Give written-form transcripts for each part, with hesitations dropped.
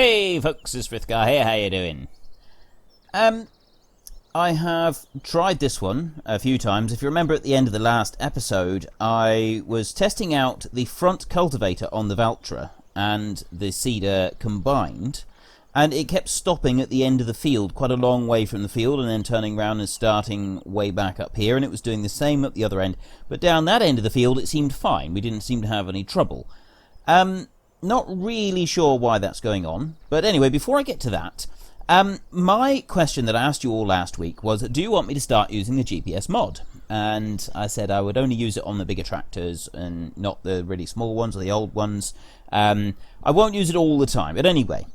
Hey folks, it's Frithgar here, how you doing? I have tried this one a few times. If you remember at the end of the last episode, I was testing out the front cultivator on the Valtra and the seeder combined, and it kept stopping at the end of the field, quite a long way from the field, and then turning around and starting way back up here, and it was doing the same at the other end, but down that end of the field it seemed fine. We didn't seem to have any trouble. Not really sure why that's going on, but anyway, before I get to that, my question that I asked you all last week was, do you want me to start using the GPS mod? And I said I would only use it on the bigger tractors and not the really small ones or the old ones. I won't use it all the time, but anyway,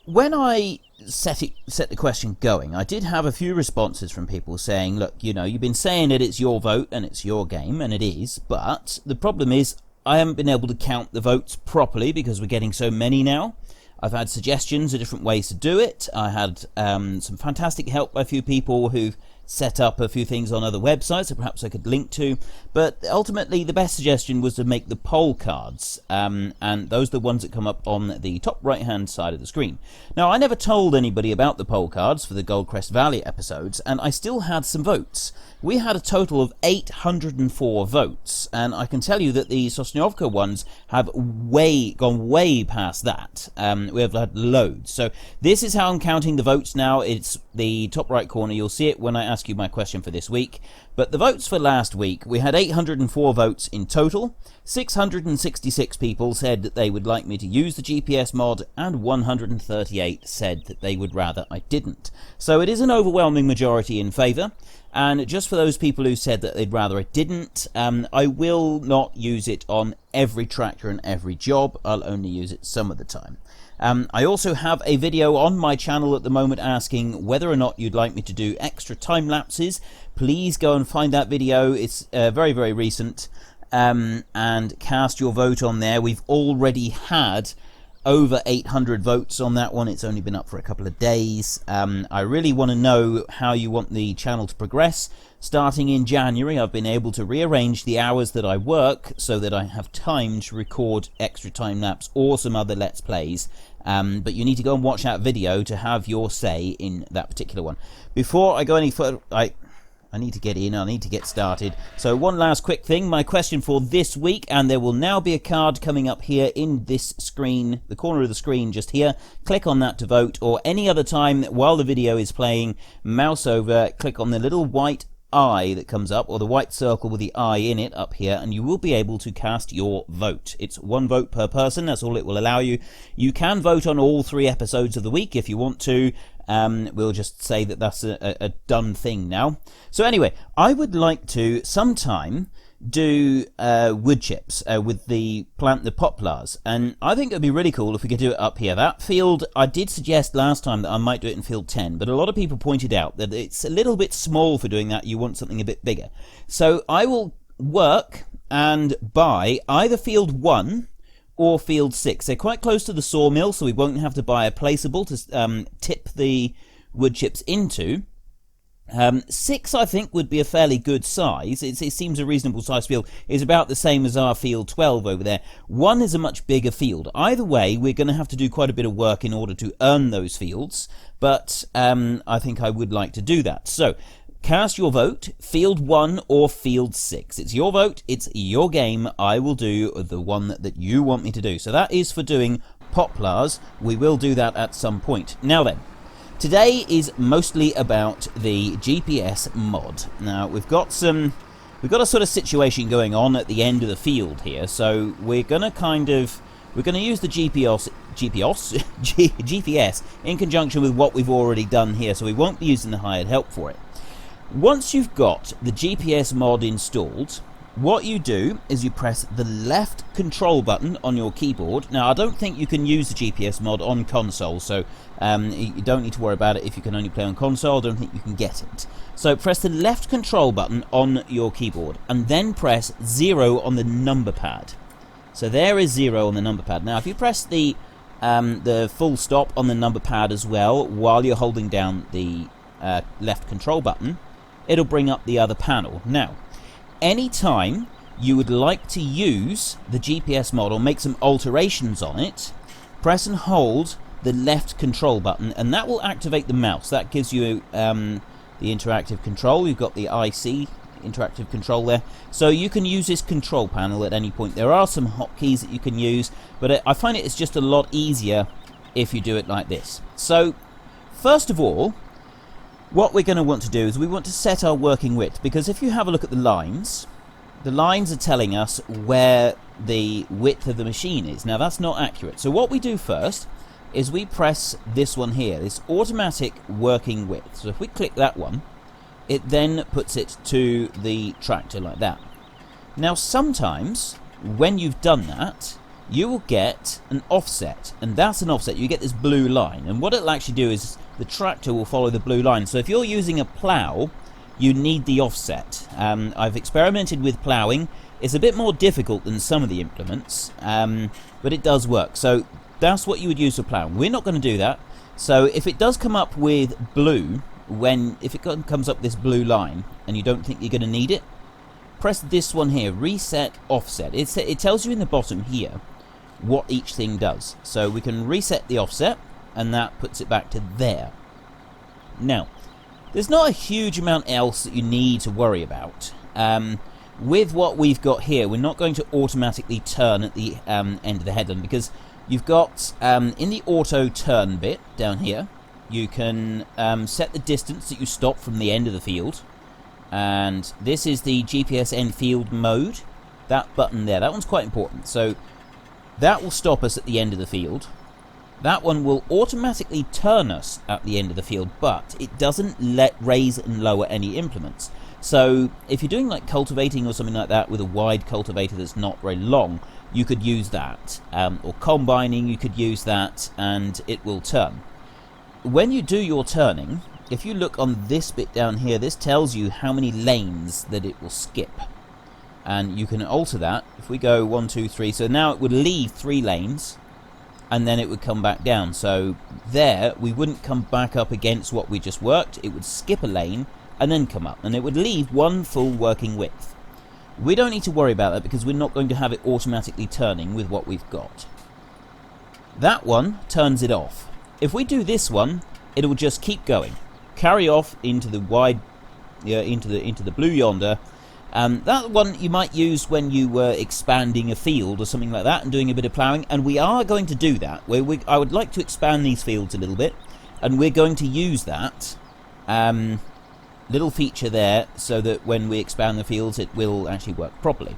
when I set the question going, I did have a few responses from people saying, look, you know, you've been saying that it's your vote and it's your game, and it is, but the problem is I haven't been able to count the votes properly because we're getting so many now. I've had suggestions of different ways to do it. I had some fantastic help by a few people who've set up a few things on other websites that perhaps I could link to, but ultimately the best suggestion was to make the poll cards, and those are the ones that come up on the top right hand side of the screen. Now, I never told anybody about the poll cards for the Goldcrest Valley episodes, and I still had some votes. We had a total of 804 votes, and I can tell you that the Sosnovka ones have gone way past that. We have had loads. So this is how I'm counting the votes now. It's the top right corner. You'll see it when I ask you my question for this week. But the votes for last week, we had 804 votes in total. 666 people said that they would like me to use the GPS mod, and 138 said that they would rather I didn't. So it is an overwhelming majority in favour. And just for those people who said that they'd rather I didn't, I will not use it on every tractor and every job. I'll only use it some of the time. I also have a video on my channel at the moment asking whether or not you'd like me to do extra time lapses. Please go and find that video. It's very, very recent, and cast your vote on there. We've already had over 800 votes on that one. It's only been up for a couple of days. I really want to know how you want the channel to progress. Starting in January, I've been able to rearrange the hours that I work so that I have time to record extra time lapse or some other Let's Plays. But you need to go and watch that video to have your say in that particular one. Before I go any further, I need to get in, I need to get started. So one last quick thing, my question for this week, and there will now be a card coming up here in this screen, the corner of the screen just here. Click on that to vote, or any other time while the video is playing, mouse over, click on the little white eye that comes up, or the white circle with the eye in it up here, and you will be able to cast your vote. It's one vote per person, that's all it will allow you. You can vote on all 3 episodes of the week if you want to. We'll just say that that's a done thing now. So anyway, I would like to sometime do wood chips with the poplars, and I think it'd be really cool if we could do it up here. That field, I did suggest last time that I might do it in field 10, but a lot of people pointed out that it's a little bit small for doing that. You want something a bit bigger. So I will work and buy either field 1 or field 6. They're quite close to the sawmill, so we won't have to buy a placeable to tip the wood chips into. 6, I think, would be a fairly good size. It seems a reasonable size field. It's about the same as our field 12 over there. 1 is a much bigger field. Either way, we're going to have to do quite a bit of work in order to earn those fields, but I think I would like to do that. So cast your vote, field 1 or field 6. It's your vote, it's your game. I will do the one that you want me to do. So that is for doing poplars. We will do that at some point. Now then, today is mostly about the GPS mod. Now, we've got a sort of situation going on at the end of the field here, so we're going to use the GPS in conjunction with what we've already done here, so we won't be using the hired help for it. Once you've got the GPS mod installed, what you do is you press the left control button on your keyboard. Now, I don't think you can use the GPS mod on console, so you don't need to worry about it if you can only play on console. I don't think you can get it. So press the left control button on your keyboard, and then press 0 on the number pad. So there is 0 on the number pad. Now, if you press the full stop on the number pad as well while you're holding down the left control button, it'll bring up the other panel. Now, anytime you would like to use the GPS mod or make some alterations on it, press and hold the left control button, and that will activate the mouse. That gives you the interactive control. You've got the IC interactive control there, so you can use this control panel at any point. There are some hotkeys that you can use, but I find it's just a lot easier if you do it like this. So first of all, what we're going to want to do is we want to set our working width, because if you have a look at the lines are telling us where the width of the machine is. Now that's not accurate, so what we do first is we press this one here, this automatic working width. So if we click that one, it then puts it to the tractor like that. Now sometimes when you've done that, you will get an offset, and that's an offset. You get this blue line, and what it'll actually do is the tractor will follow the blue line. So if you're using a plough, you need the offset. I've experimented with ploughing. It's a bit more difficult than some of the implements, but it does work. So that's what you would use for ploughing. We're not going to do that. So if it does come up with blue, if it comes up this blue line and you don't think you're going to need it, press this one here, reset offset. It tells you in the bottom here what each thing does. So we can reset the offset, and that puts it back to there. Now, there's not a huge amount else that you need to worry about. With what we've got here, we're not going to automatically turn at the end of the headland, because you've got in the auto turn bit down here, you can set the distance that you stop from the end of the field, and this is the GPS end field mode. That button there, that one's quite important. So that will stop us at the end of the field. That one will automatically turn us at the end of the field, but it doesn't raise and lower any implements. So if you're doing like cultivating or something like that with a wide cultivator that's not very long, you could use that. Or combining, you could use that, and it will turn. When you do your turning, if you look on this bit down here, this tells you how many lanes that it will skip. And you can alter that. If we go 1, 2, 3, so now it would leave 3 lanes, and then it would come back down. So there, we wouldn't come back up against what we just worked. It would skip a lane and then come up, and it would leave 1 full working width. We don't need to worry about that, because we're not going to have it automatically turning with what we've got. That one turns it off. If we do this one, it will just keep going, carry off into the wide, into the blue yonder. That one you might use when you were expanding a field or something like that and doing a bit of ploughing, and we are going to do that. I would like to expand these fields a little bit, and we're going to use that little feature there so that when we expand the fields it will actually work properly.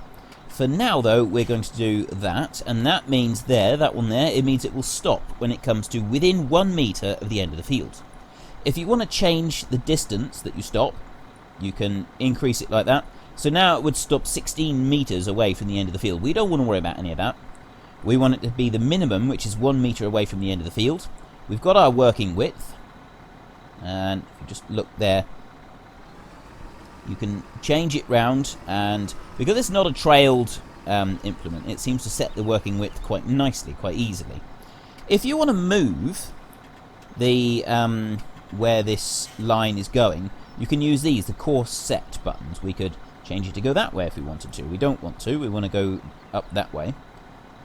For now though, we're going to do that, and that means that one there, it means it will stop when it comes to within 1 meter of the end of the field. If you want to change the distance that you stop, you can increase it like that. So now it would stop 16 meters away from the end of the field. We don't want to worry about any of that. We want it to be the minimum, which is 1 meter away from the end of the field. We've got our working width, and if you just look there, you can change it round, and because it's not a trailed implement, it seems to set the working width quite nicely, quite easily. If you want to move the where this line is going, you can use these, the course set buttons. We could change it to go that way if we wanted to. We don't want to, we want to go up that way.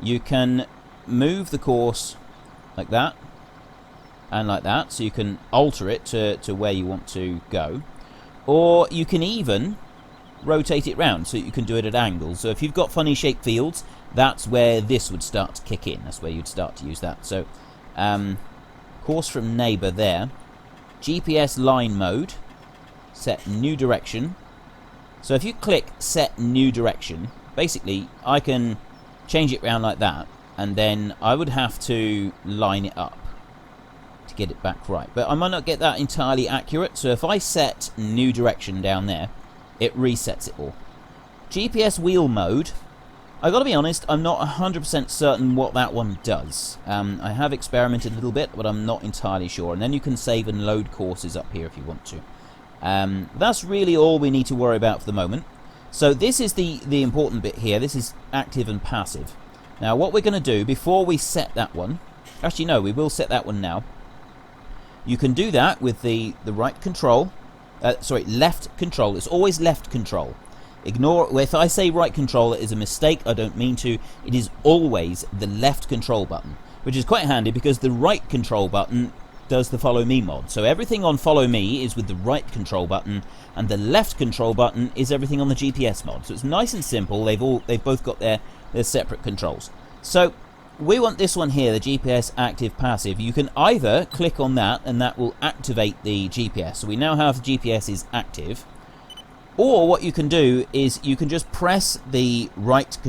You can move the course like that and like that, so you can alter it to where you want to go. Or you can even rotate it round, so you can do it at angles. So if you've got funny shaped fields, that's where this would start to kick in. That's where you'd start to use that. So course from neighbour there. GPS line mode. Set new direction. So if you click set new direction, basically I can change it round like that, and then I would have to line it up to get it back right. But I might not get that entirely accurate, so if I set new direction down there, it resets it all. GPS wheel mode, I gotta be honest, I'm not 100% certain what that one does. I have experimented a little bit, but I'm not entirely sure. And then you can save and load courses up here if you want to. That's really all we need to worry about for the moment. So this is the important bit here. This is active and passive. Now what we're going to do before we set that one, actually no, we will set that one now. You can do that with the right control, left control. It's always left control. Ignore, if I say right control, it is a mistake. I don't mean to. It is always the left control button. which is quite handy because the right control button does the follow me mod. So everything on follow me is with the right control button, and the left control button is everything on the GPS mod. So it's nice and simple. They've both got their separate controls. So we want this one here, the GPS active passive. You can either click on that and that will activate the GPS. So we now have the GPS is active. Or what you can do is you can just press the left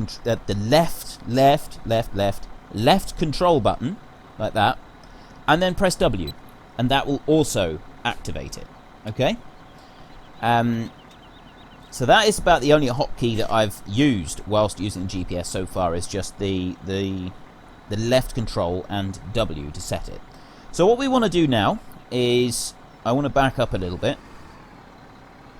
control button like that, and then press W, and that will also activate it. Okay. So that is about the only hotkey that I've used whilst using the GPS so far, is just the left control and W to set it. So what we want to do now is I want to back up a little bit.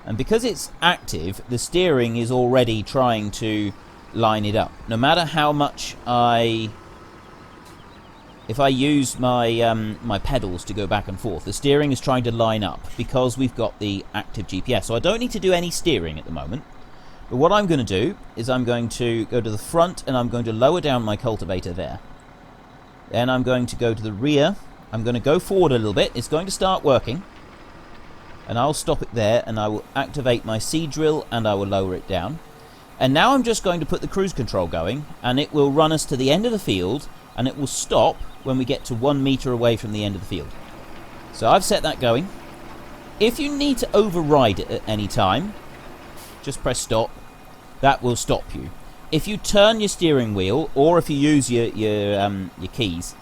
And because it's active, the steering is already trying to line it up. No matter how much if I use my my pedals to go back and forth, the steering is trying to line up because we've got the active GPS. So I don't need to do any steering at the moment. But what I'm going to do is I'm going to go to the front and I'm going to lower down my cultivator there. Then I'm going to go to the rear. I'm going to go forward a little bit. It's going to start working. And I'll stop it there, and I will activate my seed drill, and I will lower it down. And now I'm just going to put the cruise control going, and it will run us to the end of the field, and it will stop when we get to 1 meter away from the end of the field. So I've set that going. If you need to override it at any time, just press stop. That will stop you. If you turn your steering wheel, or if you use your keys,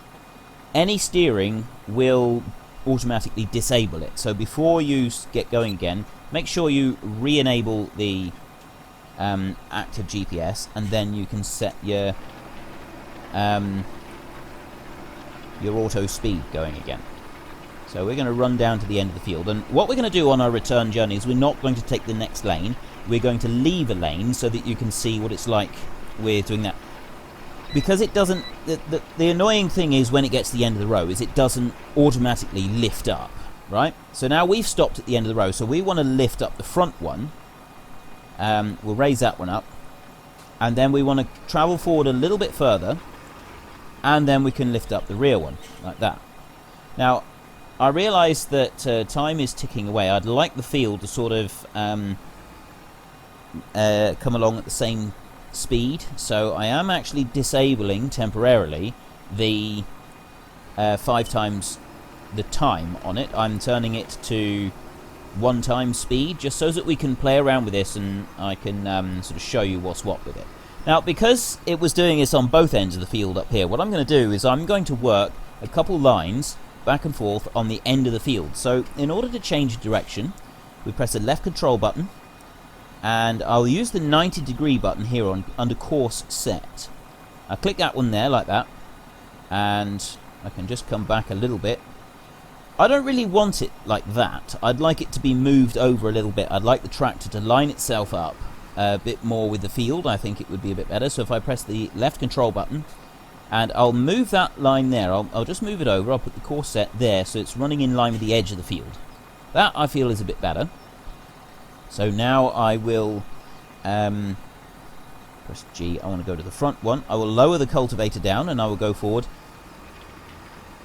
any steering will automatically disable it. So before you get going again, make sure you re-enable the active GPS, and then you can set your auto speed going again. So we're going to run down to the end of the field, and what we're going to do on our return journey is we're not going to take the next lane. We're going to leave a lane so that you can see what it's like with doing that. Because it doesn't, the annoying thing is when it gets to the end of the row is it doesn't automatically lift up, right? So now we've stopped at the end of the row, so we want to lift up the front one. We'll raise that one up, and then we want to travel forward a little bit further, and then we can lift up the rear one like that. Now I realise that time is ticking away. I'd like the field to sort of come along at the same speed, so I am actually disabling temporarily the 5 times the time on it. I'm turning it to 1 time speed, just so that we can play around with this, and I can sort of show you what's what with it. Now, because it was doing this on both ends of the field up here, what I'm going to do is I'm going to work a couple lines back and forth on the end of the field. So in order to change direction, we press the left control button, and I'll use the 90-degree button here under course set. I'll click that one there like that, and I can just come back a little bit. I don't really want it like that. I'd like it to be moved over a little bit. I'd like the tractor to line itself up a bit more with the field. I think it would be a bit better. So if I press the left control button, and I'll move that line there. I'll just move it over. I'll put the course set there so it's running in line with the edge of the field. That I feel is a bit better. So now I will press G. I want to go to the front one. I will lower the cultivator down, and I will go forward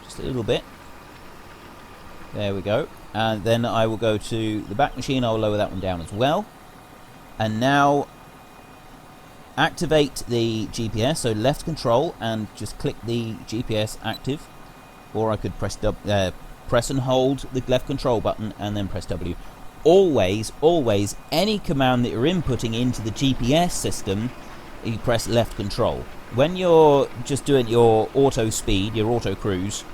just a little bit. There we go. And then I will go to the back machine. I will lower that one down as well. And now activate the GPS. So left control and just click the GPS active. Or I could press and hold the left control button and then press W. Always, any command that you're inputting into the GPS system, you press left control. When you're just doing your auto speed, your auto cruise,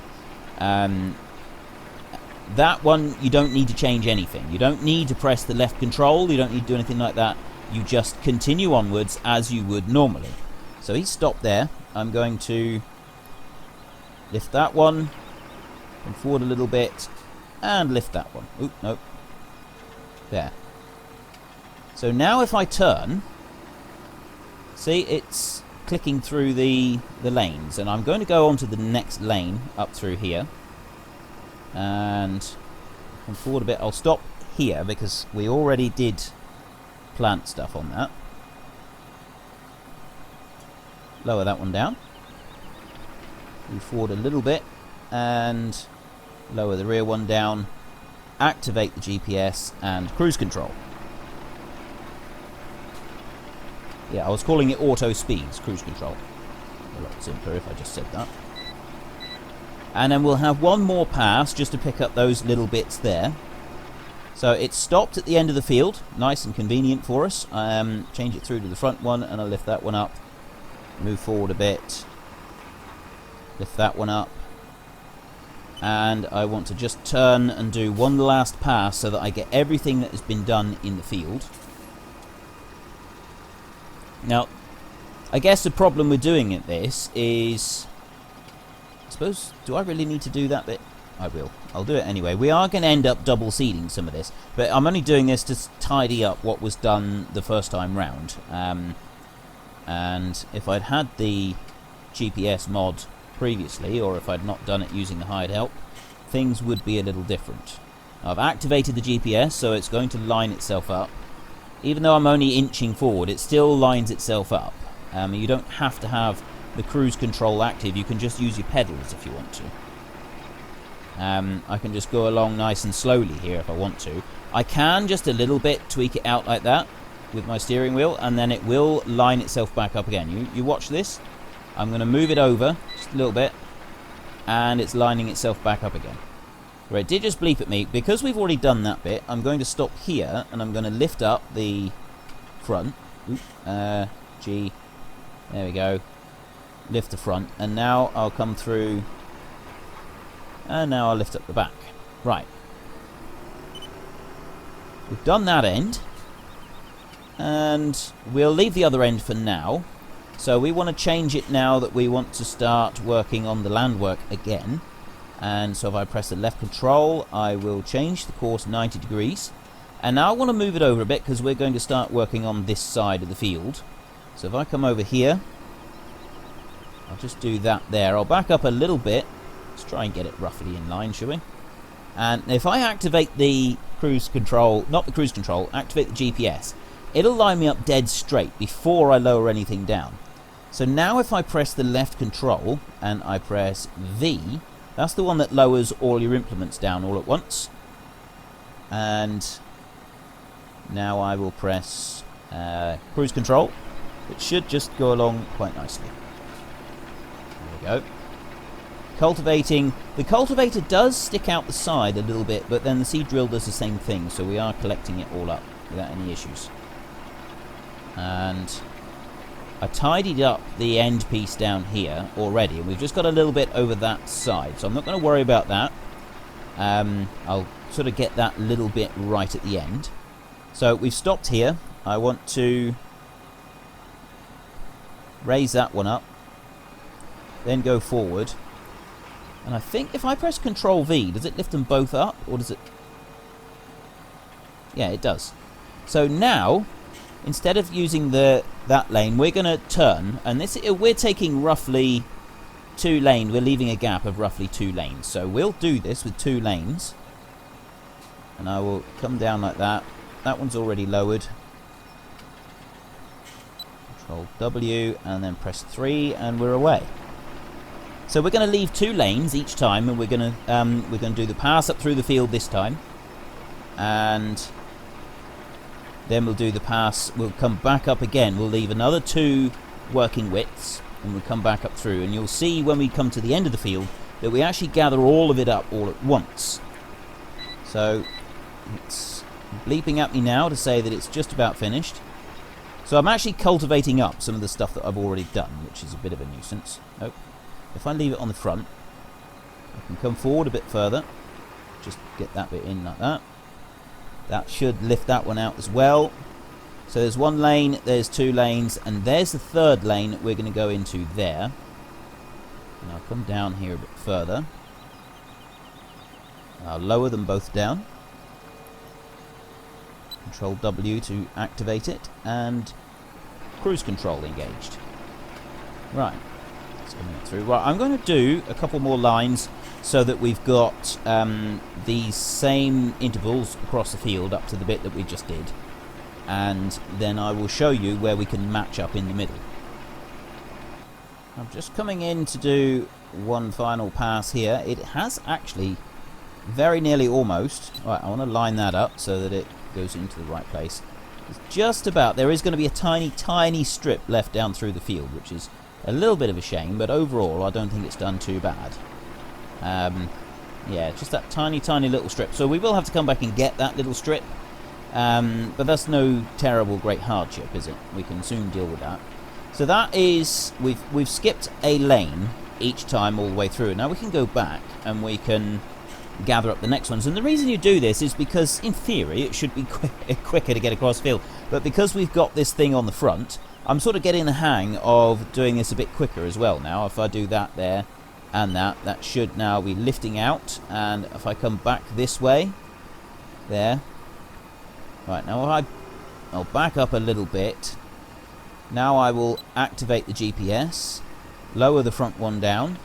that one you don't need to change anything. You don't need to press the left control. You don't need to do anything like that. You just continue onwards as you would normally. So he's stopped there. I'm going to lift that one, come forward a little bit, and lift that one. Oop, nope. There. So now if I turn, see, it's clicking through the lanes, and I'm going to go on to the next lane up through here, and come forward a bit. I'll stop here because we already did plant stuff on that. Lower that one down. Move forward a little bit and lower the rear one down. Activate the GPS and cruise control. Yeah, I was calling it auto speeds, cruise control. A lot simpler if I just said that. And then we'll have one more pass just to pick up those little bits there. So it's stopped at the end of the field, nice and convenient for us. Change it through to the front one and I'll lift that one up. Move forward a bit. Lift that one up. And I want to just turn and do one last pass so that I get everything that has been done in the field. Now, I guess the problem with doing this is, I suppose, do I really need to do that bit? I will. I'll do it anyway. We are going to end up double seeding some of this, but I'm only doing this to tidy up what was done the first time round. And if I'd had the GPS mod previously, or if I'd not done it using the hired help, things would be a little different. I've activated the GPS, so it's going to line itself up. Even though I'm only inching forward, it still lines itself up. You don't have to have the cruise control active, you can just use your pedals if you want to. I can just go along nice and slowly here if I want to. I can just a little bit tweak it out like that with my steering wheel, and then it will line itself back up again. You watch this. I'm going to move it over just a little bit, and it's lining itself back up again. Right, it did just bleep at me. Because we've already done that bit, I'm going to stop here, and I'm going to lift up the front. G. There we go. Lift the front, and now I'll come through, and now I'll lift up the back. Right. We've done that end, and we'll leave the other end for now. So we want to change it now that we want to start working on the land work again. And so if I press the left control, I will change the course 90 degrees. And now I want to move it over a bit because we're going to start working on this side of the field. So if I come over here, I'll just do that there. I'll back up a little bit. Let's try and get it roughly in line, shall we? And if I activate the cruise control, not the cruise control, activate the GPS, it'll line me up dead straight before I lower anything down. So now if I press the left control and I press V, that's the one that lowers all your implements down all at once. And now I will press cruise control. It should just go along quite nicely. There we go. Cultivating. The cultivator does stick out the side a little bit, but then the seed drill does the same thing, so we are collecting it all up without any issues. And I tidied up the end piece down here already, and we've just got a little bit over that side, so I'm not going to worry about that. I'll sort of get that little bit right at the end. So we've stopped here. I want to raise that one up, then go forward. And I think if I press Control V, does it lift them both up, or does it? Yeah, it does. So now, instead of using that lane, we're going to turn, and we're taking roughly 2 lanes. We're leaving a gap of roughly 2 lanes. So we'll do this with 2 lanes, and I will come down like that. That one's already lowered. Control W, and then press 3, and we're away. So we're going to leave 2 lanes each time, and we're going to do the pass up through the field this time, and then we'll do the pass. We'll come back up again. We'll leave another 2 working widths, and we'll come back up through. And you'll see when we come to the end of the field that we actually gather all of it up all at once. So it's bleeping at me now to say that it's just about finished. So I'm actually cultivating up some of the stuff that I've already done, which is a bit of a nuisance. Oh. If I leave it on the front, I can come forward a bit further. Just get that bit in like that. That should lift that one out as well. So there's 1 lane, there's 2 lanes, and there's the 3rd lane that we're going to go into there. And I'll come down here a bit further. I'll lower them both down. Control W to activate it, and cruise control engaged. Right. Coming through. Right, I'm going to do a couple more lines so that we've got these same intervals across the field up to the bit that we just did, and then I will show you where we can match up in the middle. I'm just coming in to do one final pass here. It has actually very nearly almost. Right, I want to line that up so that it goes into the right place. It's just about. There is going to be a tiny strip left down through the field, which is a little bit of a shame, but overall I don't think it's done too bad. Yeah, just that tiny little strip. So we will have to come back and get that little strip, but that's no terrible great hardship, is it? We can soon deal with that. So that is, we've skipped a lane each time all the way through. Now we can go back and we can gather up the next ones. And the reason you do this is because, in theory, it should be quicker to get across field. But because we've got this thing on the front, I'm sort of getting the hang of doing this a bit quicker as well now. If I do that there and that should now be lifting out. And if I come back this way, there. Right, now I'll back up a little bit. Now I will activate the GPS, lower the front one down,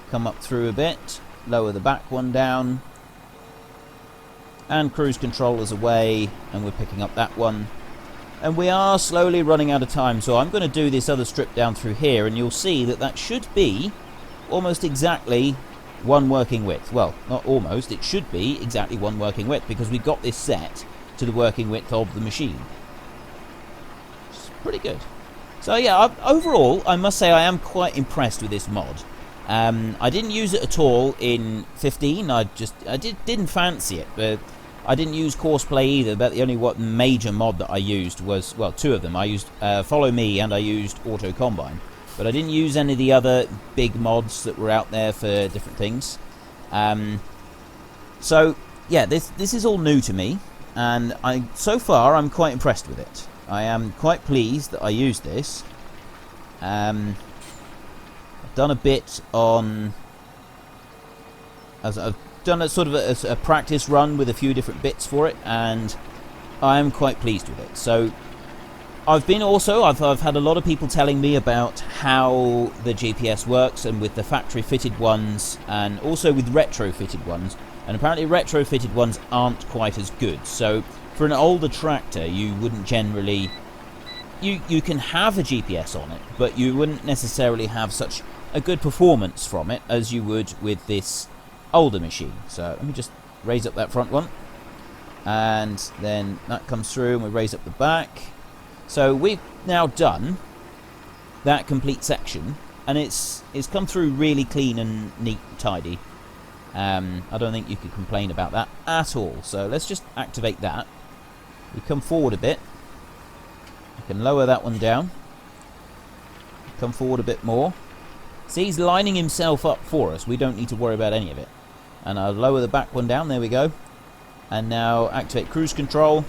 come up through a bit, lower the back one down, and cruise control is away, and we're picking up that one. And we are slowly running out of time, so I'm going to do this other strip down through here, and you'll see that should be almost exactly one working width. Well, not almost, it should be exactly one working width, because we got this set to the working width of the machine. Pretty good. So yeah, overall I must say I am quite impressed with this mod. I didn't use it at all in 15. I didn't fancy it, but I didn't use Courseplay either. But the only major mod that I used was, well, two of them. I used Follow Me and I used Auto Combine, but I didn't use any of the other big mods that were out there for different things. So yeah, this is all new to me, and so far I'm quite impressed with it. I am quite pleased that I used this. I've done a bit on... I've done a sort of a practice run with a few different bits for it, and I am quite pleased with it. So I've had a lot of people telling me about how the GPS works, and with the factory fitted ones, and also with retrofitted ones. And apparently retrofitted ones aren't quite as good. So for an older tractor, you wouldn't generally... You can have a GPS on it, but you wouldn't necessarily have such a good performance from it as you would with this older machine. So let me just raise up that front one. And then that comes through, and we raise up the back. So we've now done that complete section, and it's come through really clean and neat and tidy. I don't think you could complain about that at all. So let's just activate that. We come forward a bit. I can lower that one down. Come forward a bit more. See, he's lining himself up for us. We don't need to worry about any of it. And I'll lower the back one down. There we go. And now activate cruise control.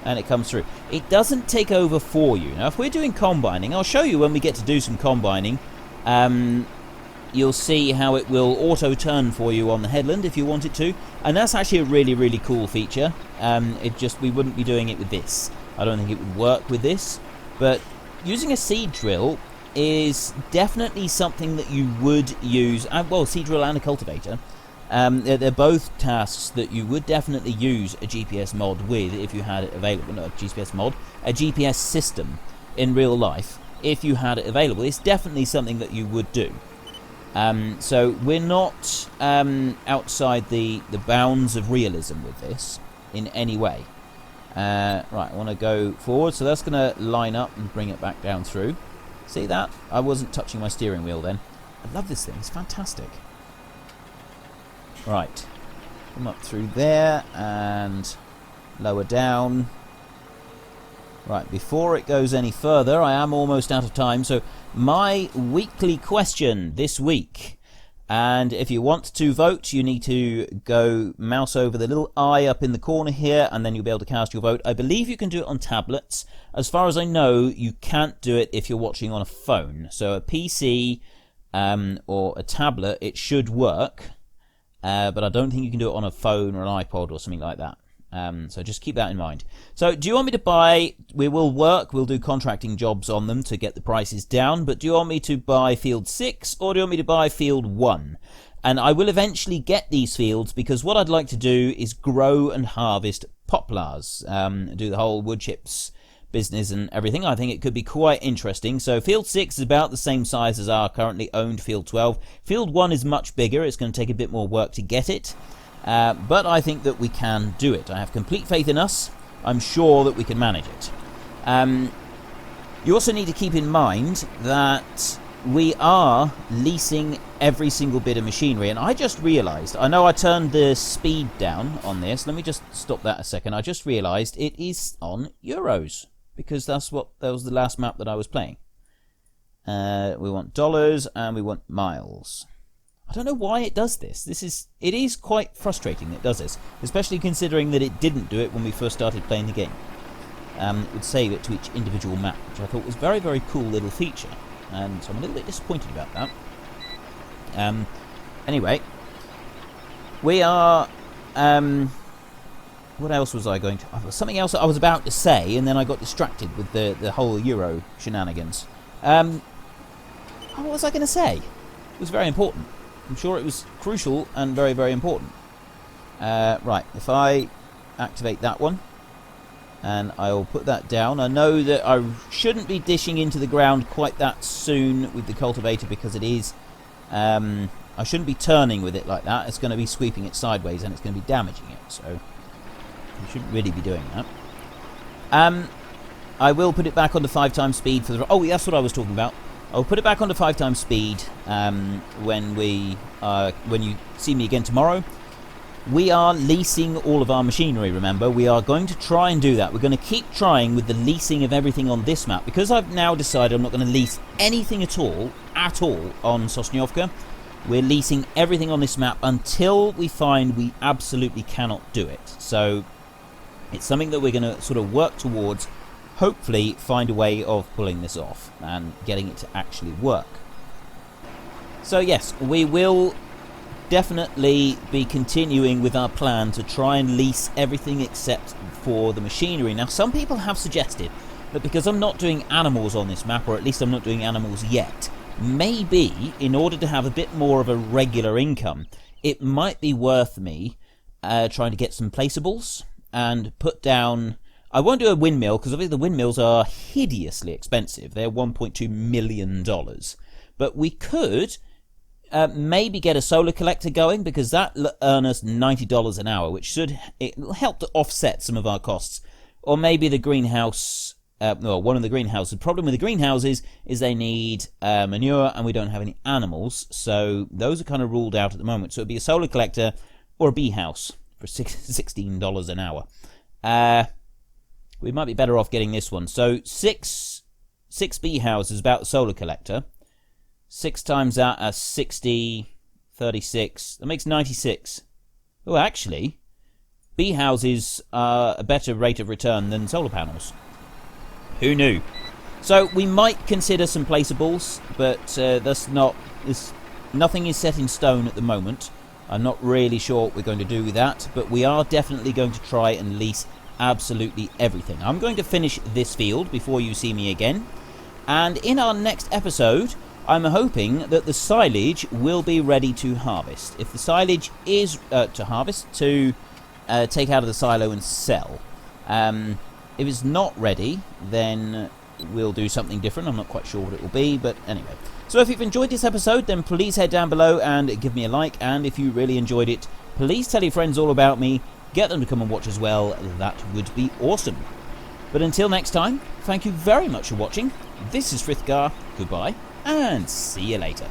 And it comes through. It doesn't take over for you. Now, if we're doing combining, I'll show you when we get to do some combining. You'll see how it will auto-turn for you on the headland if you want it to. And that's actually a really, really cool feature. We wouldn't be doing it with this. I don't think it would work with this. But using a seed drill is definitely something that you would use. Well, seed drill and a cultivator. They're both tasks that you would definitely use a GPS mod with if you had it available. Not a GPS mod, a GPS system in real life. If you had it available, it's definitely something that you would do. So we're not outside the bounds of realism with this in any way. Right, I want to go forward, so that's going to line up and bring it back down through. See that? I wasn't touching my steering wheel then. I love this thing, it's fantastic. Right, come up through there and lower down. Right, before it goes any further, I am almost out of time, so my weekly question this week. And if you want to vote, you need to go mouse over the little eye up in the corner here, and then you'll be able to cast your vote. I believe you can do it on tablets. As far as I know, you can't do it if you're watching on a phone. So a PC or a tablet, it should work. But I don't think you can do it on a phone or an iPod or something like that. So just keep that in mind. So do you want me to buy... We'll do contracting jobs on them to get the prices down, but do you want me to buy field 6 or do you want me to buy field 1? And I will eventually get these fields, because what I'd like to do is grow and harvest poplars. Do the whole wood chips business and everything. I think it could be quite interesting. So Field 6 is about the same size as our currently owned Field 12. Field 1 is much bigger. It's going to take a bit more work to get it. But I think that we can do it. I have complete faith in us. I'm sure that we can manage it. You also need to keep in mind that we are leasing every single bit of machinery, and I just realised, I know I turned the speed down on this, let me just stop that a second. I just realised it is on euros, because that was the last map that I was playing. We want dollars and we want miles. I don't know why it does this. It is quite frustrating that it does this, especially considering that it didn't do it when we first started playing the game. It would save it to each individual map, which I thought was a very, very cool little feature. And so I'm a little bit disappointed about that. Anyway, we are... what else was I going to... Oh, something else I was about to say, and then I got distracted with the whole Euro shenanigans. What was I going to say? It was very important. I'm sure it was crucial and very, very important. Right, if I activate that one, and I'll put that down. I know that I shouldn't be dishing into the ground quite that soon with the cultivator, because it is... I shouldn't be turning with it like that. It's going to be sweeping it sideways and it's going to be damaging it, so you shouldn't really be doing that. I will put it back onto 5 times speed for the... Oh, that's what I was talking about. I'll put it back onto 5 times speed when you see me again tomorrow. We are leasing all of our machinery, remember. We are going to try and do that. We're going to keep trying with the leasing of everything on this map, because I've now decided I'm not going to lease anything at all on Sosniovka. We're leasing everything on this map until we find we absolutely cannot do it. So it's something that we're going to sort of work towards, hopefully find a way of pulling this off and getting it to actually work. So yes, we will definitely be continuing with our plan to try and lease everything except for the machinery. Now, some people have suggested that because I'm not doing animals on this map, or at least I'm not doing animals yet, maybe in order to have a bit more of a regular income, it might be worth me trying to get some placeables and put down... I won't do a windmill, because obviously the windmills are hideously expensive. They're $1.2 million. But we could... maybe get a solar collector going, because that earn us $90 an hour, which it'll help to offset some of our costs. Or maybe the greenhouse, one of the greenhouses. The problem with the greenhouses is they need manure, and we don't have any animals, so those are kind of ruled out at the moment. So it'd be a solar collector or a bee house for $16 an hour. We might be better off getting this one. So six bee houses, about the solar collector. 6 times that as 60, 36. That makes 96. Oh, actually, bee houses are a better rate of return than solar panels. Who knew? So we might consider some placeables, but nothing is set in stone at the moment. I'm not really sure what we're going to do with that, but we are definitely going to try and lease absolutely everything. I'm going to finish this field before you see me again, and in our next episode, I'm hoping that the silage will be ready to harvest. If the silage is to take out of the silo and sell. If it's not ready, then we'll do something different. I'm not quite sure what it will be, but anyway. So if you've enjoyed this episode, then please head down below and give me a like. And if you really enjoyed it, please tell your friends all about me. Get them to come and watch as well. That would be awesome. But until next time, thank you very much for watching. This is Frithgar. Goodbye, and see you later.